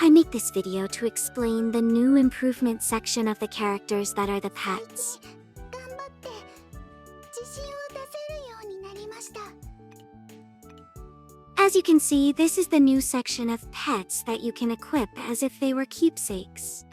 I make this video to explain the new improvement section of the characters that are the pets. 頑張って自信を出せるようになりました。 As you can see, this is the new section of pets that you can equip as if they were keepsakes.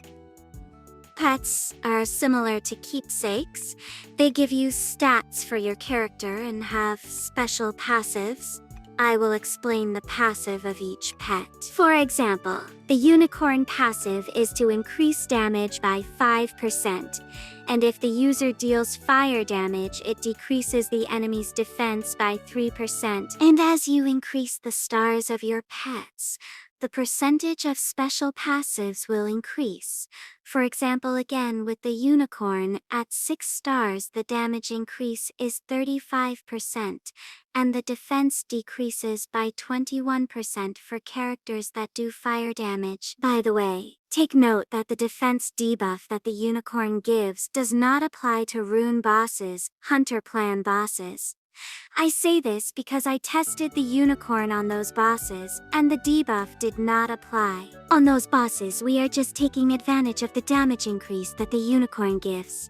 Pets are similar to keepsakes. They give you stats for your character and have special passives. I will explain the passive of each pet. For example, the unicorn passive is to increase damage by 5%, and if the user deals fire damage, it decreases the enemy's defense by 3%. And as you increase the stars of your pets, the percentage of special passives will increase. For example, again with the unicorn, at 6 stars the damage increase is 35%, and the defense decreases by 21% for characters that do fire damage. By the way, take note that the defense debuff that the unicorn gives does not apply to rune bosses, hunter clan bosses. I say this because I tested the unicorn on those bosses, and the debuff did not apply. On those bosses, we are just taking advantage of the damage increase that the unicorn gives.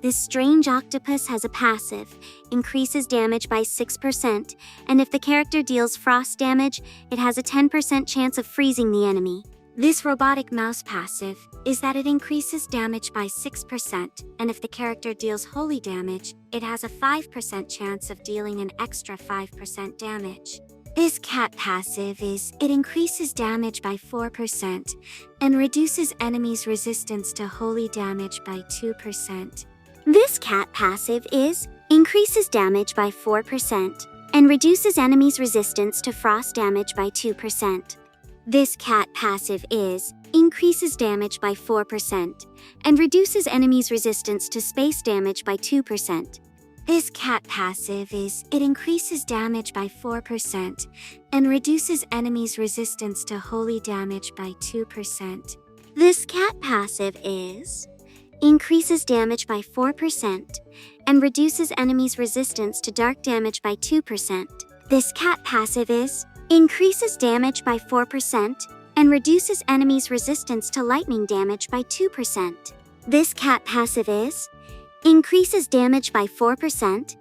This strange octopus has a passive, increases damage by 6%, and if the character deals frost damage, it has a 10% chance of freezing the enemy. This robotic mouse passive is that it increases damage by 6%, and if the character deals holy damage, it has a 5% chance of dealing an extra 5% damage. This cat passive is, it increases damage by 4%, and reduces enemies' resistance to holy damage by 2%. This cat passive is, increases damage by 4%, and reduces enemies' resistance to frost damage by 2%. This cat passive is, increases damage by 4%, and reduces enemies' resistance to space damage by 2%. This cat passive is, it increases damage by 4%, and reduces enemies' resistance to holy damage by 2%. This cat passive is, increases damage by 4%, and reduces enemies' resistance to dark damage by 2%. This cat passive is, increases damage by 4%, and reduces enemies' resistance to lightning damage by 2%. This cat passive is, increases damage by 4%,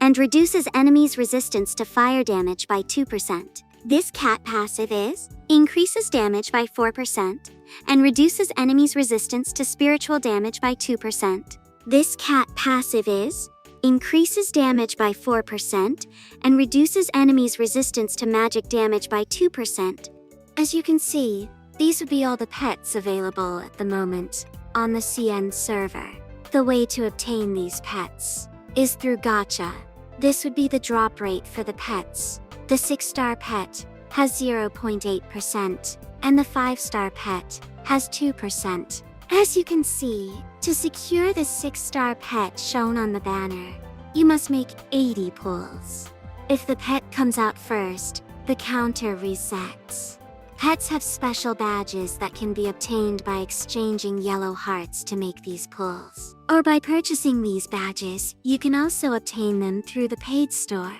and reduces enemies' resistance to fire damage by 2%. This cat passive is, increases damage by 4%, and reduces enemies' resistance to spiritual damage by 2%. This cat passive is, increases damage by 4%, and reduces enemies' resistance to magic damage by 2%. As you can see, these would be all the pets available at the moment on the CN server. The way to obtain these pets is through Gacha. This would be the drop rate for the pets. The 6-star pet has 0.8%, and the 5-star pet has 2%. As you can see, to secure the 6-star pet shown on the banner, you must make 80 pulls. If the pet comes out first, the counter resets. Pets have special badges that can be obtained by exchanging yellow hearts to make these pulls. Or by purchasing these badges, you can also obtain them through the paid store.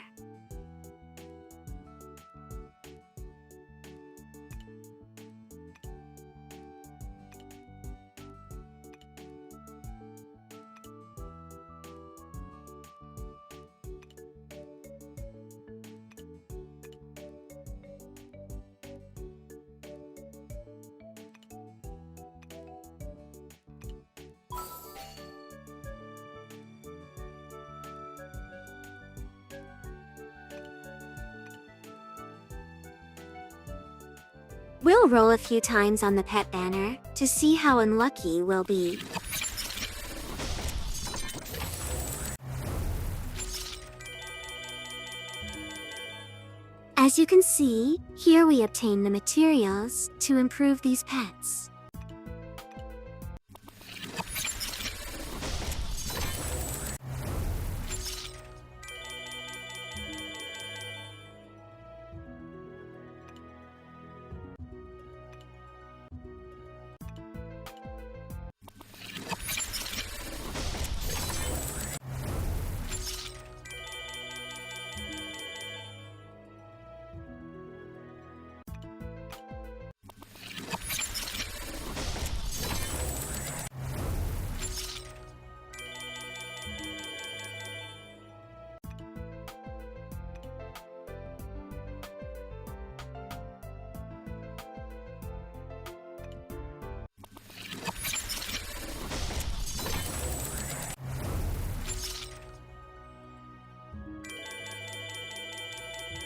We'll roll a few times on the pet banner to see how unlucky we'll be. As you can see, here we obtain the materials to improve these pets.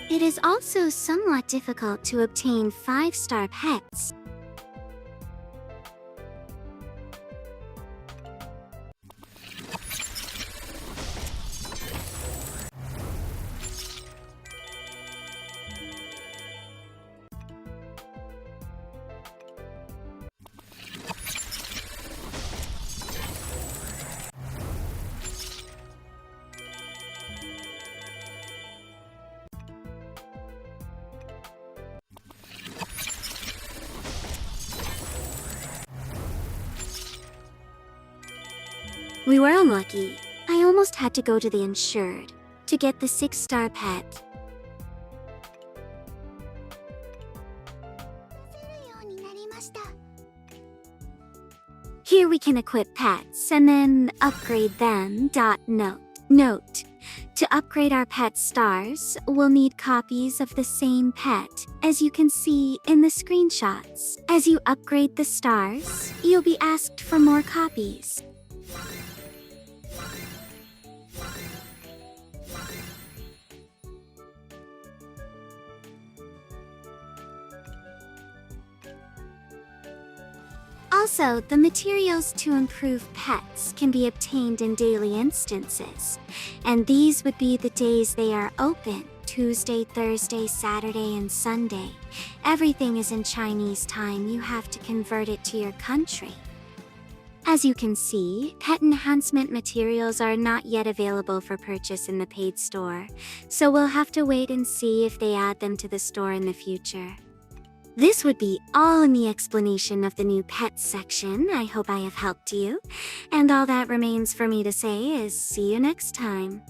It is also somewhat difficult to obtain 5-star pets. We were unlucky. I almost had to go to the insured to get the 6-star pet. ようになりました。 Here we can equip pets and then upgrade them. Note. To upgrade our pet stars, we'll need copies of the same pet, as you can see in the screenshots. As you upgrade the stars, you'll be asked for more copies. Also, the materials to improve pets can be obtained in daily instances, and these would be the days they are open: Tuesday, Thursday, Saturday, and Sunday. Everything is in Chinese time. You have to convert it to your country. As you can see, pet enhancement materials are not yet available for purchase in the paid store, so we'll have to wait and see if they add them to the store in the future. This would be all in the explanation of the new pets section. I hope I have helped you. And all that remains for me to say is see you next time.